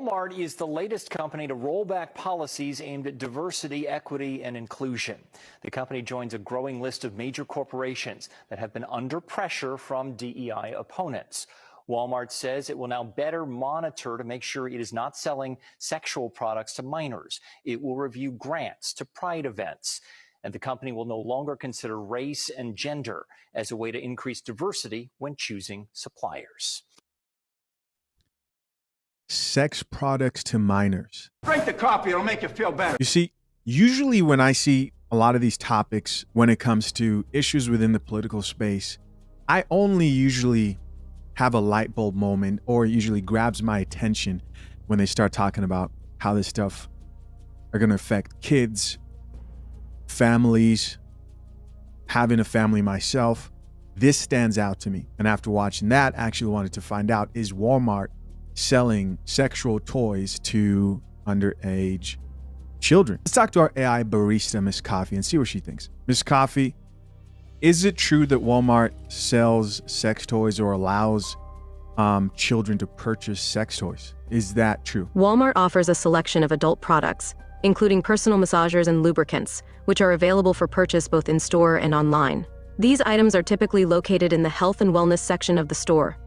Walmart is the latest company to roll back policies aimed at diversity, equity, and inclusion. The company joins a growing list of major corporations that have been under pressure from DEI opponents. Walmart says it will now better monitor to make sure it is not selling sexual products to minors. It will review grants to pride events. And the company will no longer consider race and gender as a way to increase diversity when choosing suppliers. Sex products to minors. Drink the coffee, it'll make you feel better. You see, usually when I see a lot of these topics, when it comes to issues within the political space, I only usually have a light bulb moment, or it usually grabs my attention when they start talking about how this stuff are going to affect kids, families, having a family myself. This stands out to me. And after watching that, I actually wanted to find out, is Walmart selling sexual toys to underage children? Let's talk to our AI barista, Miss Coffee, and see what she thinks. Miss Coffee, is it true that Walmart sells sex toys or allows children to purchase sex toys? Is that true? Walmart offers a selection of adult products, including personal massagers and lubricants, which are available for purchase both in-store and online. These items are typically located in the health and wellness section of the store.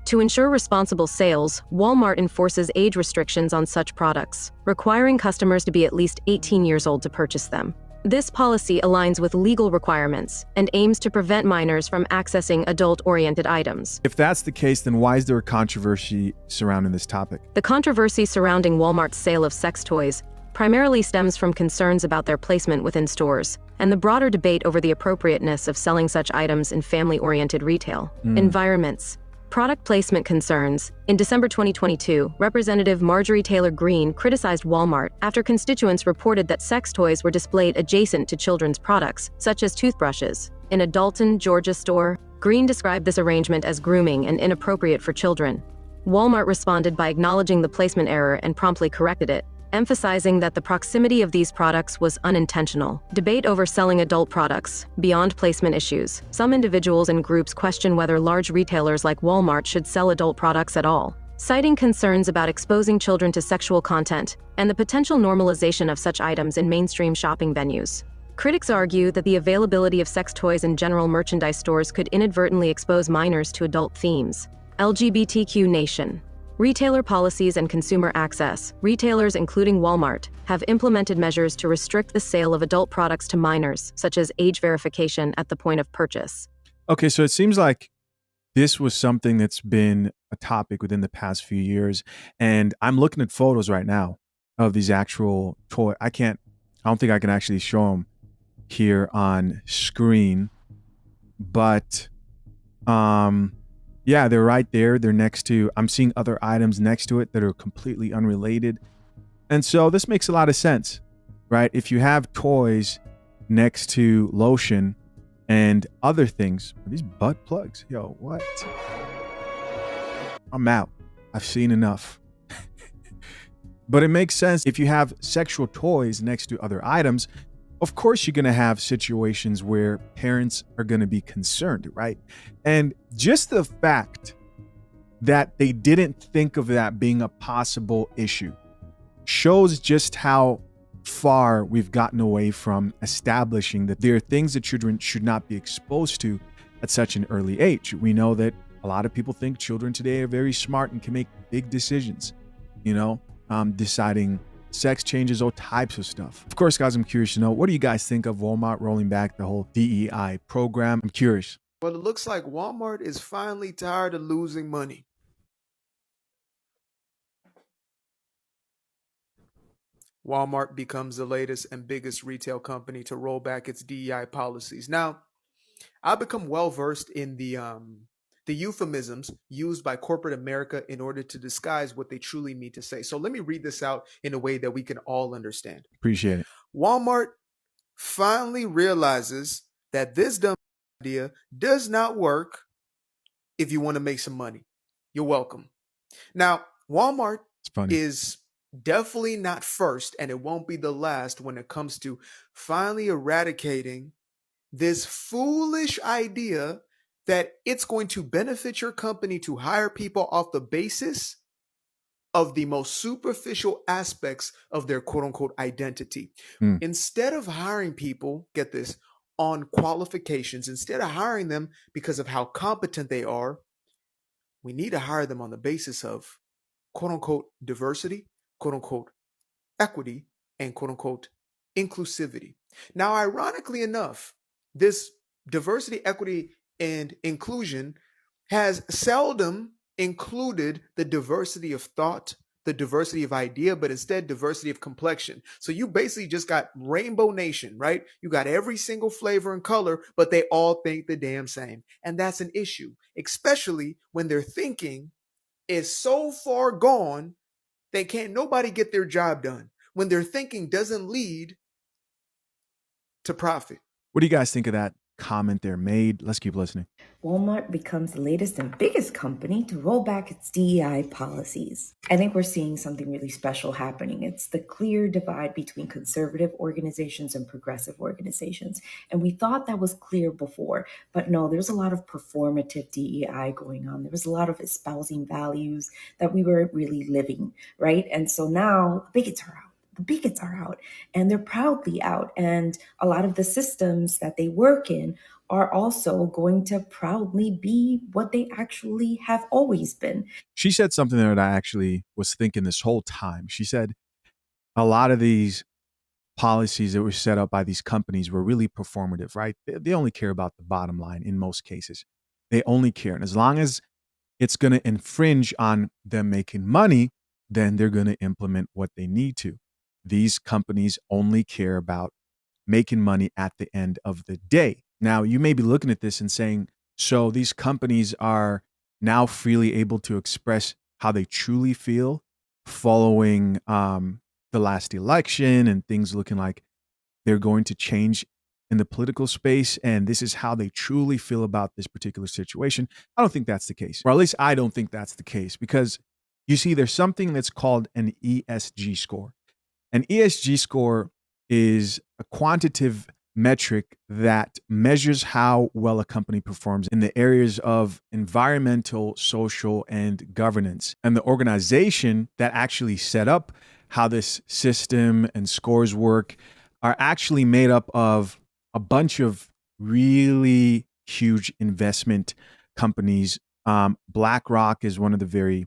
To ensure responsible sales, Walmart enforces age restrictions on such products, requiring customers to be at least 18 years old to purchase them. This policy aligns with legal requirements and aims to prevent minors from accessing adult-oriented items. If that's the case, then why is there a controversy surrounding this topic? The controversy surrounding Walmart's sale of sex toys primarily stems from concerns about their placement within stores and the broader debate over the appropriateness of selling such items in family-oriented retail environments. Product placement concerns. In December 2022, Representative Marjorie Taylor Greene criticized Walmart after constituents reported that sex toys were displayed adjacent to children's products, such as toothbrushes. In a Dalton, Georgia store, Greene described this arrangement as grooming and inappropriate for children. Walmart responded by acknowledging the placement error and promptly corrected it, emphasizing that the proximity of these products was unintentional. Debate over selling adult products, beyond placement issues. Some individuals and groups question whether large retailers like Walmart should sell adult products at all, citing concerns about exposing children to sexual content and the potential normalization of such items in mainstream shopping venues. Critics argue that the availability of sex toys in general merchandise stores could inadvertently expose minors to adult themes. LGBTQ Nation. Retailer policies and consumer access. Retailers, including Walmart, have implemented measures to restrict the sale of adult products to minors, such as age verification at the point of purchase. Okay, so it seems like this was something that's been a topic within the past few years. And I'm looking at photos right now of these actual toys. I don't think I can actually show them here on screen, but yeah, they're right there. They're next to, I'm seeing other items next to it that are completely unrelated. And so this makes a lot of sense, right? If you have toys next to lotion and other things, these butt plugs, yo, what? I'm out. I've seen enough. But it makes sense if you have sexual toys next to other items. Of course, you're going to have situations where parents are going to be concerned, right? And just the fact that they didn't think of that being a possible issue shows just how far we've gotten away from establishing that there are things that children should not be exposed to at such an early age. We know that a lot of people think children today are very smart and can make big decisions, deciding sex changes, all types of stuff. Of course, guys, I'm curious to know, what do you guys think of Walmart rolling back the whole DEI program? I'm curious. Well, it looks like Walmart is finally tired of losing money. Walmart becomes the latest and biggest retail company to roll back its DEI policies. Now, I've become well versed in the euphemisms used by corporate America in order to disguise what they truly mean to say. So let me read this out in a way that we can all understand. Appreciate it. Walmart finally realizes that this dumb idea does not work if you want to make some money. You're welcome. Now, Walmart is definitely not first, and it won't be the last when it comes to finally eradicating this foolish idea that it's going to benefit your company to hire people off the basis of the most superficial aspects of their quote unquote identity. Mm. Instead of hiring people, get this, on qualifications, instead of hiring them because of how competent they are, we need to hire them on the basis of quote unquote diversity, quote unquote equity, and quote unquote inclusivity. Now, ironically enough, this diversity, equity, and inclusion has seldom included the diversity of thought, the diversity of idea, but instead diversity of complexion. So you basically just got Rainbow Nation, right? You got every single flavor and color, but they all think the damn same. And that's an issue, especially when their thinking is so far gone, they can't nobody get their job done. When their thinking doesn't lead to profit. What do you guys think of that comment there made? Let's keep listening. Walmart becomes the latest and biggest company to roll back its DEI policies. I think we're seeing something really special happening. It's the clear divide between conservative organizations and progressive organizations. And we thought that was clear before, but no, there's a lot of performative DEI going on. There was a lot of espousing values that we weren't really living, right? And so now the bigots are out. The bigots are out, and they're proudly out. And a lot of the systems that they work in are also going to proudly be what they actually have always been. She said something there that I actually was thinking this whole time. She said a lot of these policies that were set up by these companies were really performative, right? They only care about the bottom line in most cases. They only care. And as long as it's going to infringe on them making money, then they're going to implement what they need to. These companies only care about making money at the end of the day. Now, you may be looking at this and saying, so these companies are now freely able to express how they truly feel following the last election and things looking like they're going to change in the political space. And this is how they truly feel about this particular situation. I don't think that's the case, or at least I don't think that's the case, because you see, there's something that's called an ESG score. An ESG score is a quantitative metric that measures how well a company performs in the areas of environmental, social, and governance. And the organization that actually set up how this system and scores work are actually made up of a bunch of really huge investment companies. BlackRock is one of the very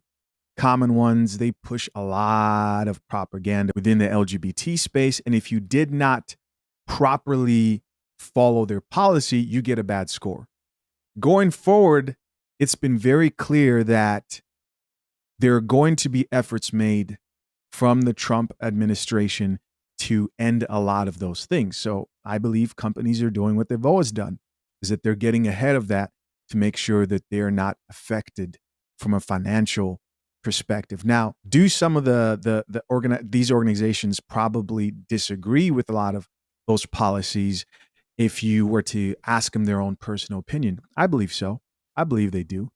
common ones. They push a lot of propaganda within the LGBT space. And if you did not properly follow their policy, you get a bad score. Going forward, it's been very clear that there are going to be efforts made from the Trump administration to end a lot of those things. So I believe companies are doing what they've always done, is that they're getting ahead of that to make sure that they are not affected from a financial perspective. Now, do some of these organizations probably disagree with a lot of those policies if you were to ask them their own personal opinion? I believe so. I believe they do.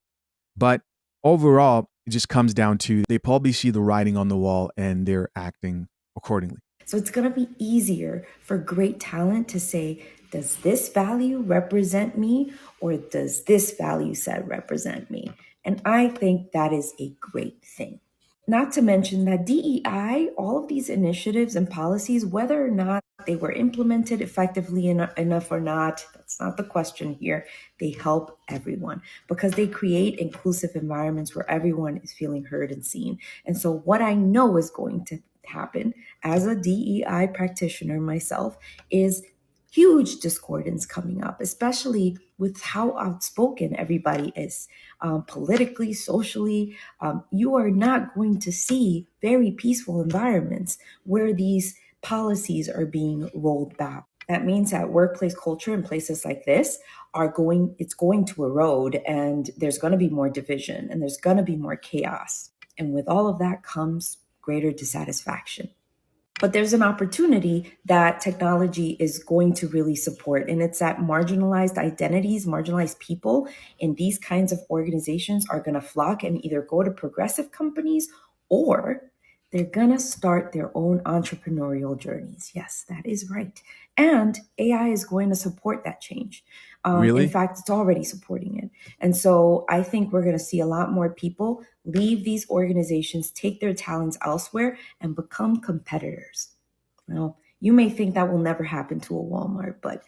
But overall, it just comes down to they probably see the writing on the wall and they're acting accordingly. So it's going to be easier for great talent to say, does this value represent me, or does this value set represent me? And I think that is a great thing. Not to mention that DEI, all of these initiatives and policies, whether or not they were implemented effectively enough or not, that's not the question here. They help everyone because they create inclusive environments where everyone is feeling heard and seen. And so what I know is going to happen as a DEI practitioner myself is huge discordance coming up, especially with how outspoken everybody is politically, socially. You are not going to see very peaceful environments where these policies are being rolled back. That means that workplace culture in places like this it's going to erode, and there's going to be more division and there's going to be more chaos. And with all of that comes greater dissatisfaction. But there's an opportunity that technology is going to really support, and it's that marginalized identities, marginalized people in these kinds of organizations are going to flock and either go to progressive companies or They're going to start their own entrepreneurial journeys. Yes, that is right. And AI is going to support that change. In Really? fact, it's already supporting it. And so I think we're going to see a lot more people leave these organizations, take their talents elsewhere, and become competitors. Now, you may think that will never happen to a Walmart, but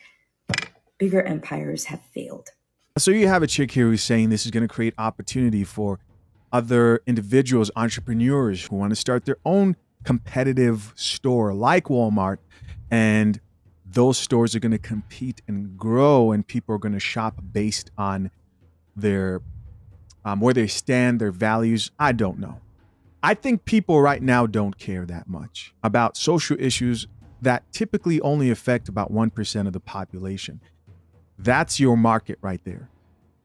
bigger empires have failed. So you have a chick here who's saying this is going to create opportunity for other individuals, entrepreneurs who want to start their own competitive store like Walmart. And those stores are going to compete and grow, and people are going to shop based on their where they stand, their values. I don't know. I think people right now don't care that much about social issues that typically only affect about 1% of the population. That's your market right there.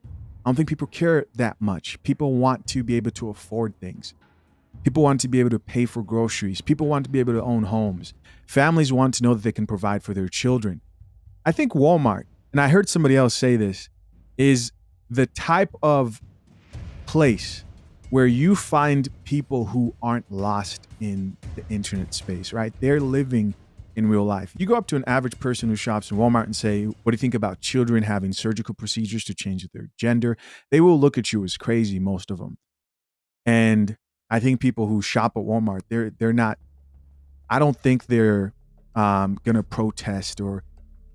I don't think people care that much. People want to be able to afford things. People want to be able to pay for groceries. People want to be able to own homes. Families want to know that they can provide for their children. I think Walmart, and I heard somebody else say this, is the type of place where you find people who aren't lost in the internet space, right? They're living in real life. You go up to an average person who shops in Walmart and say, what do you think about children having surgical procedures to change their gender? They will look at you as crazy, most of them. And I think people who shop at Walmart, they're not, I don't think they're going to protest or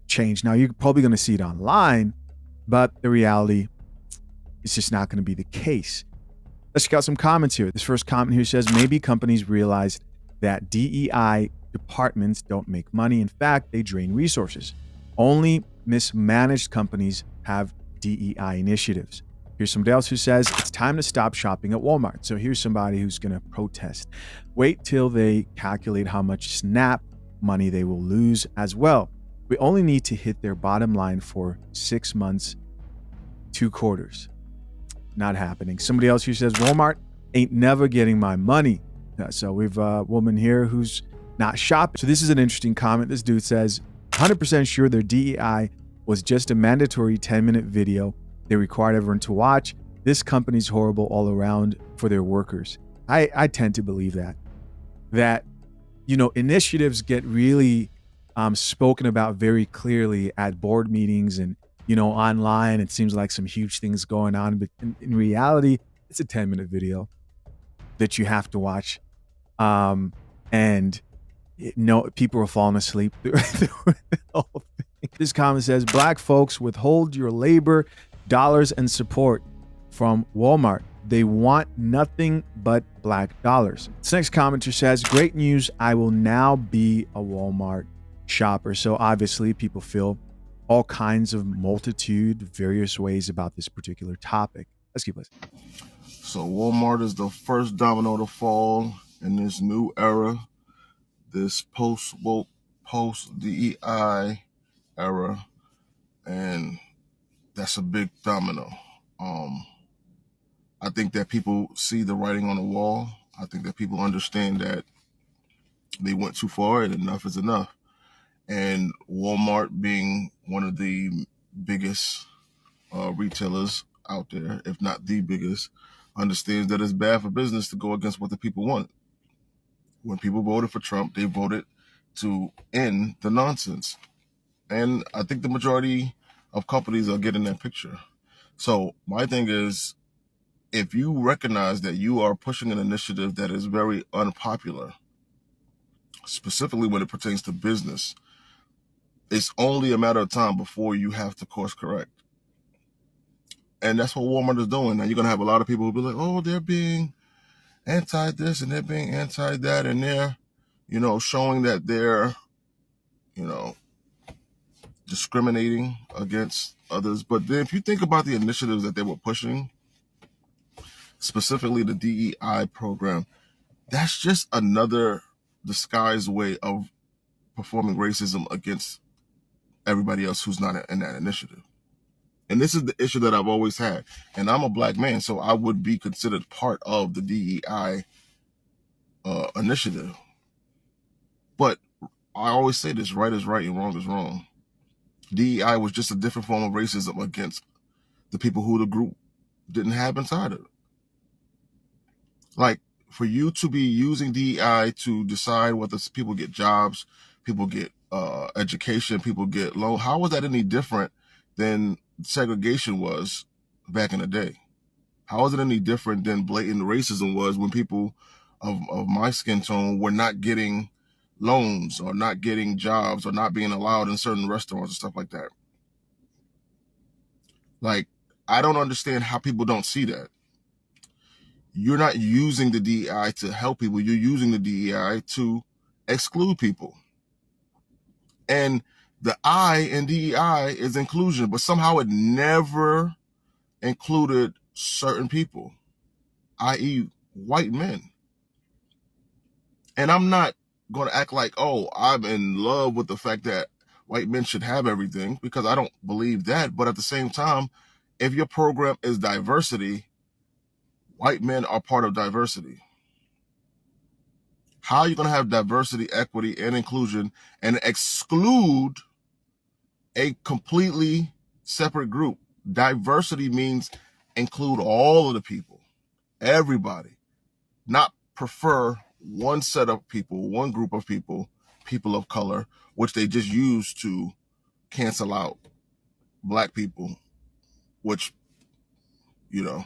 change. Now, you're probably going to see it online, but the reality, it's just not going to be the case. Let's check out some comments here. This first comment here says, maybe companies realized that DEI departments don't make money. In fact, they drain resources. Only mismanaged companies have DEI initiatives. Here's somebody else who says, it's time to stop shopping at Walmart. So here's somebody who's going to protest. Wait till they calculate how much SNAP money they will lose as well. We only need to hit their bottom line for 6 months, 2 quarters. Not happening. Somebody else who says, Walmart ain't never getting my money. So we've a woman here who's not shopping. So this is an interesting comment. This dude says, 100% sure their DEI was just a mandatory 10-minute video they required everyone to watch. This company's horrible all around for their workers. I tend to believe that, you know, initiatives get really spoken about very clearly at board meetings and, you know, online. It seems like some huge things going on, but in reality, it's a 10-minute video that you have to watch. And people are falling asleep through the whole thing. This comment says, Black folks withhold your labor, dollars, and support from Walmart. They want nothing but Black dollars. This next commenter says, great news. I will now be a Walmart shopper. So obviously people feel all kinds of various ways about this particular topic. Let's keep listening. So Walmart is the first domino to fall in this new era, this post-woke, post-DEI era, and that's a big domino. I think that people see the writing on the wall. I think that people understand that they went too far and enough is enough. And Walmart, being one of the biggest retailers out there, if not the biggest, understands that it's bad for business to go against what the people want. When people voted for Trump, they voted to end the nonsense. And I think the majority of companies are getting that picture. So my thing is, if you recognize that you are pushing an initiative that is very unpopular, specifically when it pertains to business, it's only a matter of time before you have to course correct. And that's what Walmart is doing. Now you're going to have a lot of people who be like, oh, they're being anti this and they're being anti that, and they're, you know, showing that they're, you know, discriminating against others. But then if you think about the initiatives that they were pushing, specifically the DEI program, that's just another disguised way of performing racism against everybody else who's not in that initiative. And this is the issue that I've always had. And I'm a Black man, so I would be considered part of the DEI initiative. But I always say this, right is right and wrong is wrong. DEI was just a different form of racism against the people who the group didn't have inside of it. Like, for you to be using DEI to decide whether people get jobs, people get education, people get loan, how is that any different than segregation was back in the day? How is it any different than blatant racism was when people of my skin tone were not getting loans or not getting jobs or not being allowed in certain restaurants and stuff like that? Like, I don't understand how people don't see that. You're not using the DEI to help people. You're using the DEI to exclude people. And the I in DEI is inclusion, but somehow it never included certain people, i.e. white men. And I'm not going to act like, oh, I'm in love with the fact that white men should have everything, because I don't believe that. But at the same time, if your program is diversity, white men are part of diversity. How are you going to have diversity, equity, and inclusion and exclude a completely separate group? Diversity means include all of the people, everybody, not prefer one set of people, one group of people, people of color, which they just use to cancel out black people, which, you know,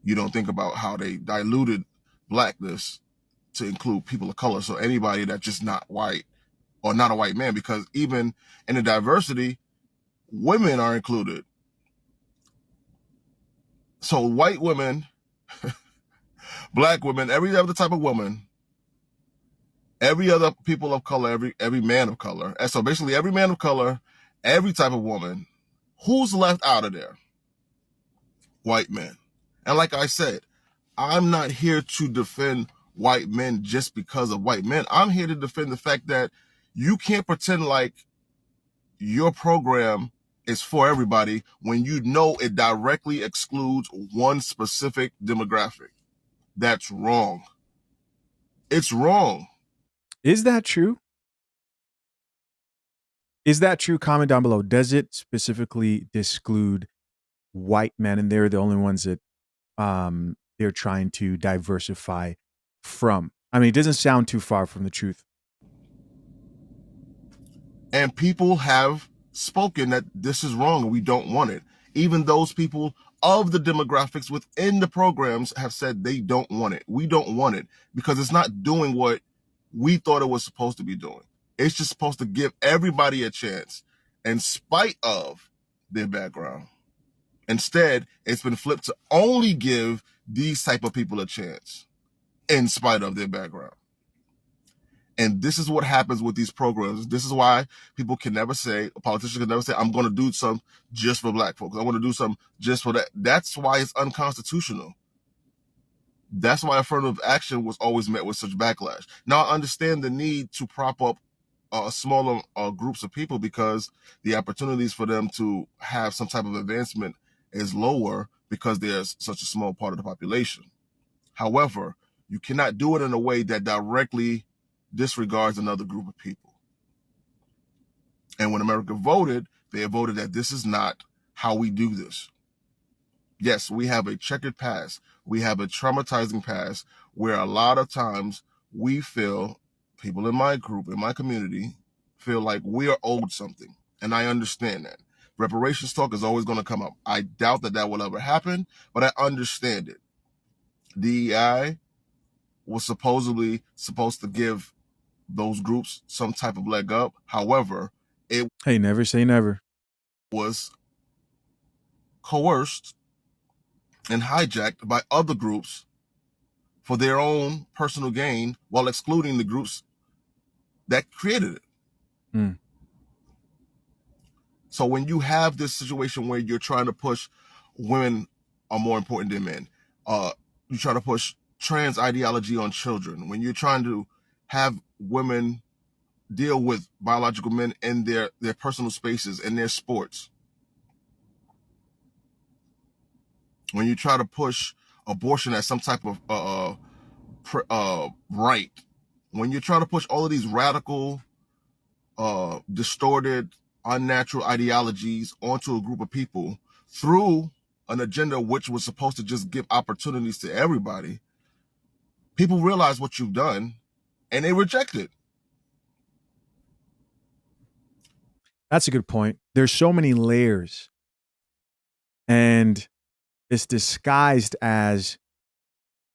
you don't think about how they diluted blackness to include people of color. So anybody that's just not white or not a white man, because even in the diversity, women are included. So white women, black women, every other type of woman, every other people of color, every man of color. And so basically every man of color, every type of woman, who's left out of there? White men. And like I said, I'm not here to defend white men just because of white men. I'm here to defend the fact that you can't pretend like your program is for everybody when you know it directly excludes one specific demographic. That's wrong. It's wrong. Is that true? Is that true? Comment down below. Does it specifically exclude white men and they're the only ones that they're trying to diversify from? I mean, it doesn't sound too far from the truth. And people have spoken that this is wrong and we don't want it. Even those people of the demographics within the programs have said they don't want it. We don't want it because it's not doing what we thought it was supposed to be doing. It's just supposed to give everybody a chance in spite of their background. Instead, it's been flipped to only give these type of people a chance in spite of their background. And this is what happens with these programs. This is why people can never say, a politician can never say, I'm going to do something just for black folks. I want to do something just for that. That's why it's unconstitutional. That's why affirmative action was always met with such backlash. Now, I understand the need to prop up smaller groups of people because the opportunities for them to have some type of advancement is lower because there's such a small part of the population. However, you cannot do it in a way that directly disregards another group of people. And when America voted, they voted that this is not how we do this. Yes, we have a checkered past. We have a traumatizing past where a lot of times we feel, people in my group, in my community, feel like we are owed something. And I understand that. Reparations talk is always going to come up. I doubt that that will ever happen, but I understand it. DEI was supposedly supposed to give those groups some type of leg up. However, it never say never. Was coerced and hijacked by other groups for their own personal gain while excluding the groups that created it. Mm. So when you have this situation where you're trying to push women are more important than men, you try to push trans ideology on children, when you're trying to have women deal with biological men in their personal spaces, in their sports, when you try to push abortion as some type of right, when you're trying to push all of these radical, distorted, unnatural ideologies onto a group of people through an agenda which was supposed to just give opportunities to everybody, People realize what you've done and they reject it. That's a good point. There's so many layers, and it's disguised as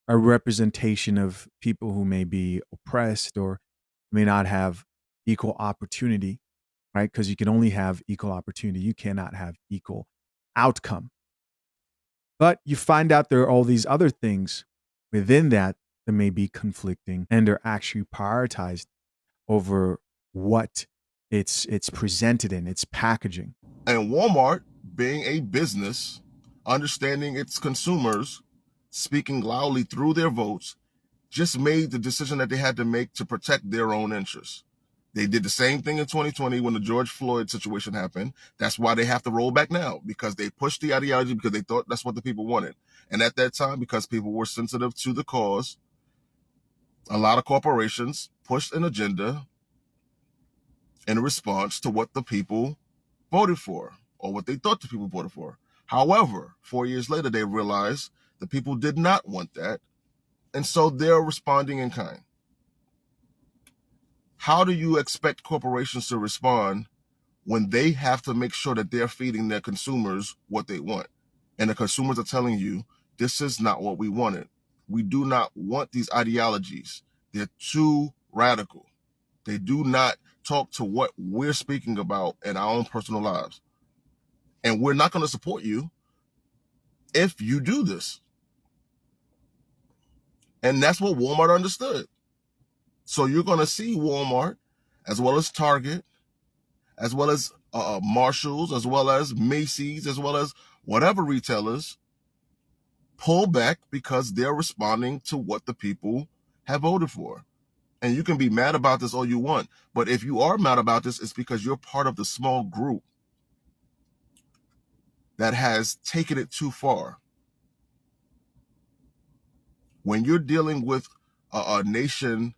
a representation of people who may be oppressed or may not have equal opportunity, right? Because you can only have equal opportunity. You cannot have equal outcome. But you find out there are all these other things within that may be conflicting and are actually prioritized over what it's presented in, its packaging. And Walmart, being a business, understanding its consumers, speaking loudly through their votes, just made the decision that they had to make to protect their own interests. They did the same thing in 2020 when the George Floyd situation happened. That's why they have to roll back now, because they pushed the ideology because they thought that's what the people wanted. And at that time, because people were sensitive to the cause, a lot of corporations pushed an agenda in response to what the people voted for or what they thought the people voted for. However, 4 years later, they realized the people did not want that. And so they're responding in kind. How do you expect corporations to respond when they have to make sure that they're feeding their consumers what they want? And the consumers are telling you, this is not what we wanted. We do not want these ideologies. They're too radical. They do not talk to what we're speaking about in our own personal lives. And we're not going to support you if you do this. And that's what Walmart understood. So you're going to see Walmart, as well as Target, as well as Marshalls, as well as Macy's, as well as whatever retailers, pull back because they're responding to what the people have voted for. And you can be mad about this all you want, but if you are mad about this, it's because you're part of the small group that has taken it too far. When you're dealing with a nation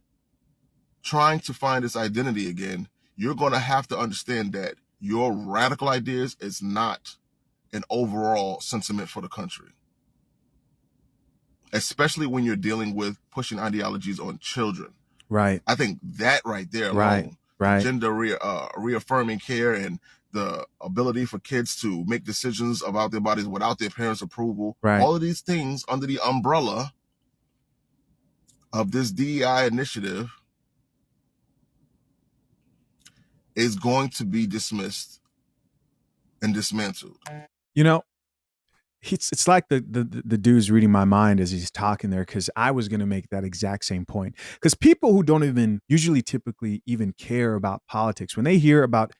trying to find its identity again, you're going to have to understand that your radical ideas is not an overall sentiment for the country. Especially when you're dealing with pushing ideologies on children. Right. I think that right there alone, right. gender reaffirming care and the ability for kids to make decisions about their bodies without their parents' approval, Right. all of these things under the umbrella of this DEI initiative is going to be dismissed and dismantled. You know, it's like the dude's reading my mind as he's talking there, because I was going to make that exact same point. Because people who don't even usually typically even care about politics, when they hear about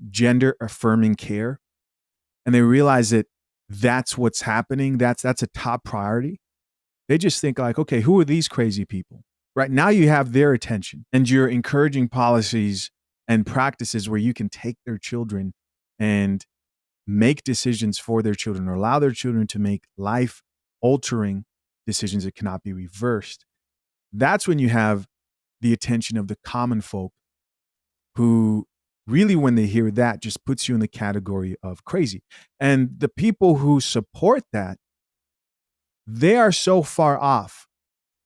gender affirming care and they realize that that's what's happening, that's a top priority, they just think like, okay, who are these crazy people? Right now you have their attention and you're encouraging policies and practices where you can take their children and make decisions for their children or allow their children to make life-altering decisions that cannot be reversed. That's when you have the attention of the common folk who really, when they hear that, just puts you in the category of crazy. And the people who support that, they are so far off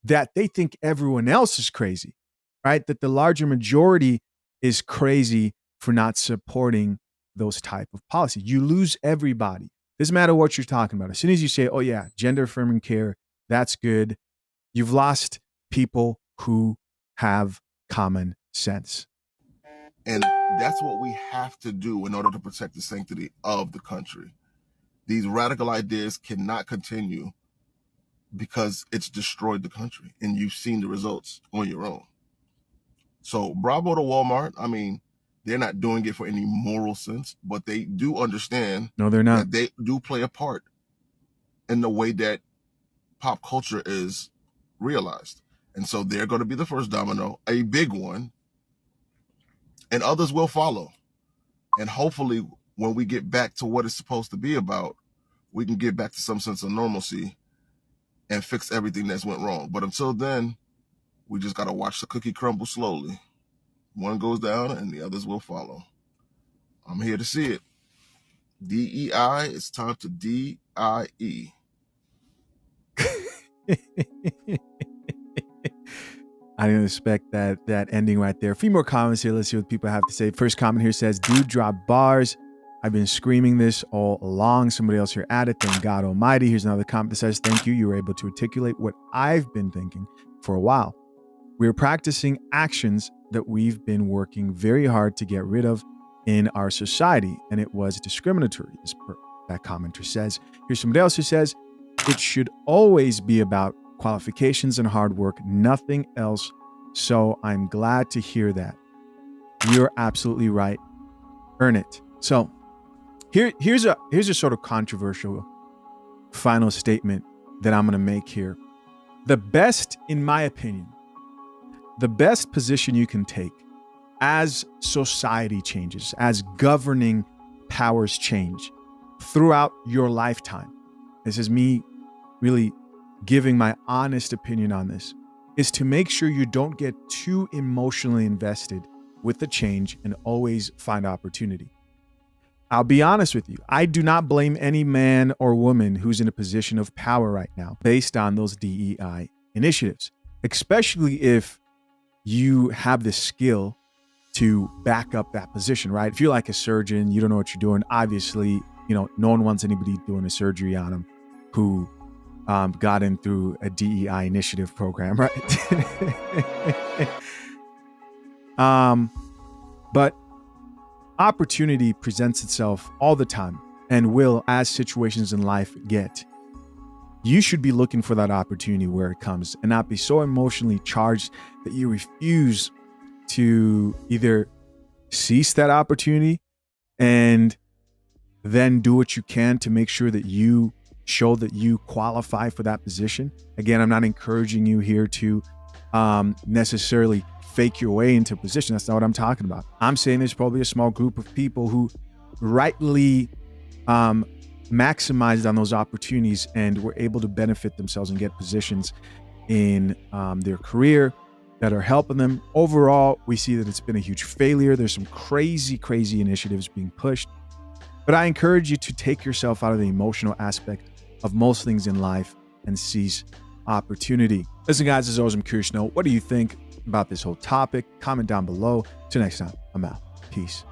that they think everyone else is crazy, right? That the larger majority is crazy for not supporting those type of policies. You lose everybody. Doesn't matter what you're talking about. As soon as you say, oh yeah, gender affirming care, that's good, you've lost people who have common sense. And that's what we have to do in order to protect the sanctity of the country. These radical ideas cannot continue because it's destroyed the country, and you've seen the results on your own. So bravo to Walmart. I mean, they're not doing it for any moral sense, but they do understand No, they're not. that they do play a part in the way that pop culture is realized. And so they're going to be the first domino, a big one, and others will follow. And hopefully when we get back to what it's supposed to be about, we can get back to some sense of normalcy and fix everything that's went wrong. But until then, we just got to watch the cookie crumble slowly. One goes down and the others will follow. I'm here to see it. DEI, it's time to DIE. I didn't expect that ending right there. A few more comments here. Let's see what people have to say. First comment here says, dude, drop bars. I've been screaming this all along. Somebody else here added, thank God Almighty. Here's another comment that says, thank you. You were able to articulate what I've been thinking for a while. We're practicing actions that we've been working very hard to get rid of in our society, and it was discriminatory, that commenter says. Here's somebody else who says, it should always be about qualifications and hard work, nothing else. So I'm glad to hear that. You're absolutely right. Earn it. So here's a sort of controversial final statement that I'm going to make here. The best, in my opinion, the best position you can take as society changes, as governing powers change throughout your lifetime, this is me really giving my honest opinion on this, is to make sure you don't get too emotionally invested with the change and always find opportunity. I'll be honest with you. I do not blame any man or woman who's in a position of power right now based on those DEI initiatives, especially if you have the skill to back up that position, right? If you're like a surgeon, you don't know what you're doing. Obviously, no one wants anybody doing a surgery on them who got in through a DEI initiative program, right? But opportunity presents itself all the time and will as situations in life get. You should be looking for that opportunity where it comes and not be so emotionally charged that you refuse to either seize that opportunity and then do what you can to make sure that you show that you qualify for that position. Again, I'm not encouraging you here to necessarily fake your way into a position. That's not what I'm talking about. I'm saying there's probably a small group of people who rightly maximized on those opportunities and were able to benefit themselves and get positions in their career that are helping them. Overall, we see that it's been a huge failure. There's some crazy initiatives being pushed. But I encourage you to take yourself out of the emotional aspect of most things in life and seize opportunity. Listen, guys, as always, I'm curious to know, what do you think about this whole topic? Comment down below. Till next time, I'm out. Peace.